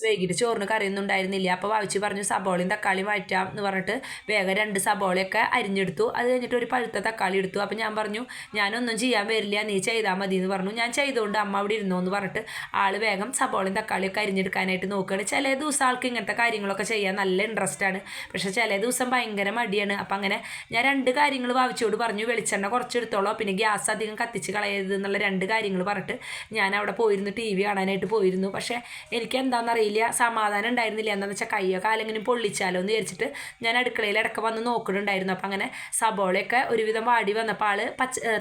വൈകിട്ട് ചോറിന് കറിയൊന്നും ഉണ്ടായിരുന്നില്ല. അപ്പോൾ വാവിച്ച് പറഞ്ഞു സബോളയും തക്കാളിയും വഴറ്റാം എന്ന് പറഞ്ഞിട്ട് വേഗം 2 സബോളയൊക്കെ അരിഞ്ഞെടുത്തു. അത് കഴിഞ്ഞിട്ട് ഒരു പഴുത്ത തക്കാളി എടുത്തു. അപ്പോൾ ഞാൻ പറഞ്ഞു ഞാനൊന്നും ചെയ്യാൻ വരില്ല, നീ ചെയ്താൽ മതി എന്ന് പറഞ്ഞു. ഞാൻ ചെയ്തുകൊണ്ട് അമ്മ അവിടെ ഇരുന്നോ എന്ന് പറഞ്ഞിട്ട് ആൾ വേഗം സബോളയും തക്കാളിയൊക്കെ അരിഞ്ഞെടുക്കാനായിട്ട് നോക്കുകയാണ്. ചില ദിവസം ആൾക്ക് ഇങ്ങനത്തെ കാര്യങ്ങളൊക്കെ ചെയ്യാൻ നല്ല ഇൻട്രസ്റ്റ് ആണ്, പക്ഷേ ചില ദിവസം ഭയങ്കര മടിയാണ്. അപ്പം അങ്ങനെ ഞാൻ 2 കാര്യങ്ങൾ വാവിച്ചോട് പറഞ്ഞു. വെളിച്ചെണ്ണ കുറച്ചെടുത്തോളൂ, പിന്നെ ഗ്യാസ് അധികം കത്തിച്ച് കളയരുത് എന്നുള്ള 2 കാര്യങ്ങൾ പറഞ്ഞിട്ട് ഞാൻ അവിടെ പോയിരുന്നു, TV കാണാനായിട്ട് പോയിരുന്നു. പക്ഷേ എനിക്ക് എന്താണെന്നറിയില്ല, സമാധാനം ഉണ്ടായിരുന്നില്ല. എന്താണെന്ന് വെച്ചാൽ കയ്യോ കാലെങ്കിലും പൊള്ളിച്ചാലോ എന്ന് വിചാരിച്ചിട്ട് ഞാൻ അടുക്കളയിൽ ഇടയ്ക്ക് വന്ന് നോക്കുന്നുണ്ടായിരുന്നു. അപ്പം അങ്ങനെ സബോളയൊക്കെ ഒരുവിധം വാടി വന്നപ്പോൾ ആൾ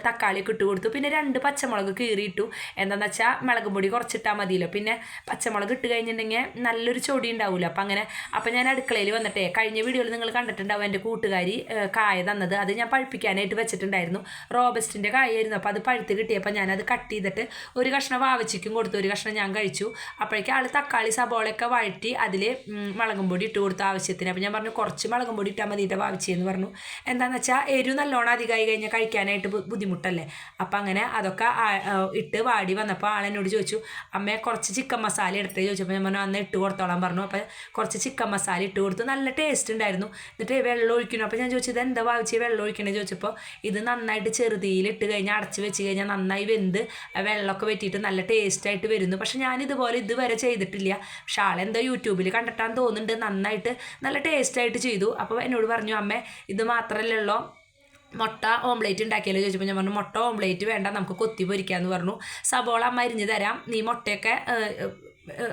തക്കാളിയൊക്കെ ഇട്ട് കൊടുത്തു. പിന്നെ 2 പച്ചമുളക് കീറിയിട്ടു. എന്താണെന്ന് വെച്ചാൽ മുളക് പൊടി കുറച്ചിട്ടാൽ മതിയല്ലോ, പിന്നെ പച്ചമുളക് ഇട്ട് കഴിഞ്ഞിട്ടുണ്ടെങ്കിൽ നല്ലൊരു ചൊടി ഉണ്ടാവില്ല. അപ്പം ഞാൻ അടുക്കളയിൽ വന്നിട്ടേ, കഴിഞ്ഞ വീഡിയോയിൽ നിങ്ങൾ കണ്ടിട്ടുണ്ടാവും എൻ്റെ കൂട്ടുകാരി കായ തന്നത്, അത് ഞാൻ പഴുപ്പിക്കാനായിട്ട് വെച്ചിട്ടുണ്ടായിരുന്നു. റോബസ്റ്റിൻ്റെ കായായിരുന്നു. അപ്പോൾ അത് പഴുത്ത് കിട്ടിയപ്പോൾ ഞാനത് കട്ട് ചെയ്തിട്ട് ഒരു കഷ്ണം വാവച്ചിക്കും കൊടുത്തു, ഒരു കഷ്ണം ഞാൻ കഴിച്ചു. അപ്പോഴേക്കും ആൾ തക്കാളി സബോളയൊക്കെ വഴറ്റി അതിൽ മുളകും പൊടി ഇട്ട് കൊടുത്തു ആവശ്യത്തിന്. അപ്പോൾ ഞാൻ പറഞ്ഞു കുറച്ച് മുളകും പൊടി ഇട്ടാൽ മതിയിട്ട് വാവിച്ചെന്ന് പറഞ്ഞു. എന്താണെന്ന് വെച്ചാൽ എരിവ് നല്ലോണം അധികമായി കഴിഞ്ഞാൽ കഴിക്കാനായിട്ട് ബുദ്ധിമുട്ടല്ലേ. അപ്പം അങ്ങനെ അതൊക്കെ ഇട്ട് വാടി വന്നപ്പോൾ ആളെന്നോട് ചോദിച്ചു, അമ്മേ കുറച്ച് ചിക്കൻ മസാല എടുത്തേ ചോദിച്ചപ്പോൾ ഞാൻ പറഞ്ഞു അന്ന് ഇട്ട് കൊടുത്തോളാൻ പറഞ്ഞു. അപ്പോൾ കുറച്ച് ചിക്കൻ മസാല ഇട്ട് കൊടുത്തു. നല്ല ടേസ്റ്റ് ഉണ്ടായിരുന്നു. എന്നിട്ട് വെള്ളം ഒഴിക്കണം. അപ്പോൾ ഞാൻ ചോദിച്ചത് എന്താ വാവിച്ച് വെള്ളം ഒഴിക്കണേ ചോദിച്ചപ്പോൾ ഇത് നന്നായിട്ട് ചെറുതീയിലിട്ട് കഴിഞ്ഞാൽ അടച്ച് വെച്ച് കഴിഞ്ഞാൽ നന്നായി വെന്ത് വെള്ളമൊക്കെ വെറ്റിയിട്ട് നല്ല ടേസ്റ്റായിട്ട് വരുന്നു. പക്ഷെ ഞാനിതുപോലെ ഇതുവരെ ചെയ്തിട്ടില്ല. പക്ഷെ ആളെന്തോ യൂട്യൂബിൽ കണ്ടിട്ടാന്ന് തോന്നുന്നുണ്ട്, നന്നായിട്ട് നല്ല ടേസ്റ്റായിട്ട് ചെയ്തു. അപ്പോൾ എന്നോട് പറഞ്ഞു അമ്മേ ഇത് മാത്രമല്ലല്ലോ മുട്ട ഓംലേറ്റ് ഉണ്ടാക്കിയാലോ ചോദിച്ചപ്പോൾ ഞാൻ പറഞ്ഞു മുട്ട ഓംലേറ്റ് വേണ്ട, നമുക്ക് കൊത്തി പൊരിക്കാമെന്ന് പറഞ്ഞു. സബോള അമ്മ അരിഞ്ഞ് തരാം, നീ മുട്ടയൊക്കെ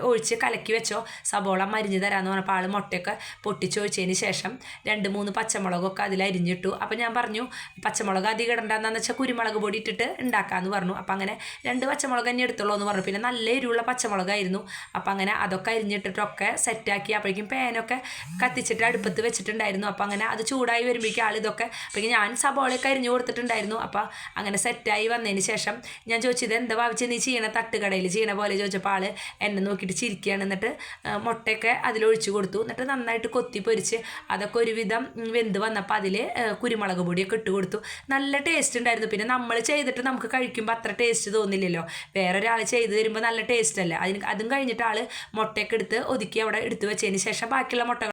ഒഴിച്ച് കലക്കി വെച്ചോ, സബോള മരിഞ്ഞ് തരാമെന്ന് പറഞ്ഞപ്പോൾ ആൾ മുട്ടയൊക്കെ പൊട്ടിച്ചൊഴിച്ചതിന് ശേഷം 2-3 പച്ചമുളകൊക്കെ അതിൽ അരിഞ്ഞിട്ടു. അപ്പോൾ ഞാൻ പറഞ്ഞു പച്ചമുളക് അധികം ഇടണ്ടെന്ന് വെച്ചാൽ കുരുമുളക് പൊടി ഇട്ടിട്ട് ഉണ്ടാക്കാമെന്ന് പറഞ്ഞു. അപ്പം അങ്ങനെ 2 പച്ചമുളക് തന്നെ എടുത്തുള്ളൂ എന്ന് പറഞ്ഞു. പിന്നെ നല്ല എരിവുള്ള പച്ചമുളകായിരുന്നു. അപ്പം അങ്ങനെ അതൊക്കെ അരിഞ്ഞിട്ടിട്ടൊക്കെ സെറ്റാക്കി. അപ്പോഴേക്കും പാനൊക്കെ കത്തിച്ചിട്ട് അടുപ്പത്ത് വെച്ചിട്ടുണ്ടായിരുന്നു. അപ്പം അങ്ങനെ അത് ചൂടായി വരുമ്പോഴേക്കും ആൾ ഇതൊക്കെ, അപ്പോഴേക്കും ഞാൻ സബോളയൊക്കെ അരിഞ്ഞു കൊടുത്തിട്ടുണ്ടായിരുന്നു. അപ്പോൾ അങ്ങനെ സെറ്റായി വന്നതിന് ശേഷം ഞാൻ ചോദിച്ചത് എന്താ ഭാവിച്ച് നീ ചെയ്യണ തട്ടുകടയിൽ ചെയ്യണ പോലെ ചോദിച്ചപ്പോൾ ആൾ എന്നെ നോക്കിയിട്ട് ചിരിക്കുകയാണ്. എന്നിട്ട് മുട്ടയൊക്കെ അതിലൊഴിച്ച് കൊടുത്തു. എന്നിട്ട് നന്നായിട്ട് കൊത്തി പൊരിച്ച് അതൊക്കെ ഒരുവിധം വെന്ത് വന്നപ്പോൾ അതിൽ കുരുമുളക് പൊടിയൊക്കെ ഇട്ട് കൊടുത്തു. നല്ല ടേസ്റ്റ് ഉണ്ടായിരുന്നു. പിന്നെ നമ്മൾ ചെയ്തിട്ട് നമുക്ക് കഴിക്കുമ്പോൾ അത്ര ടേസ്റ്റ് തോന്നില്ലല്ലോ, വേറൊരാൾ ചെയ്ത് തരുമ്പോൾ നല്ല ടേസ്റ്റ് അല്ലേ. അതും കഴിഞ്ഞിട്ട് ആൾ മുട്ടയൊക്കെ എടുത്ത് ഒതുക്കി അവിടെ എടുത്ത് വെച്ചതിന് ശേഷം ബാക്കിയുള്ള മുട്ടകൾ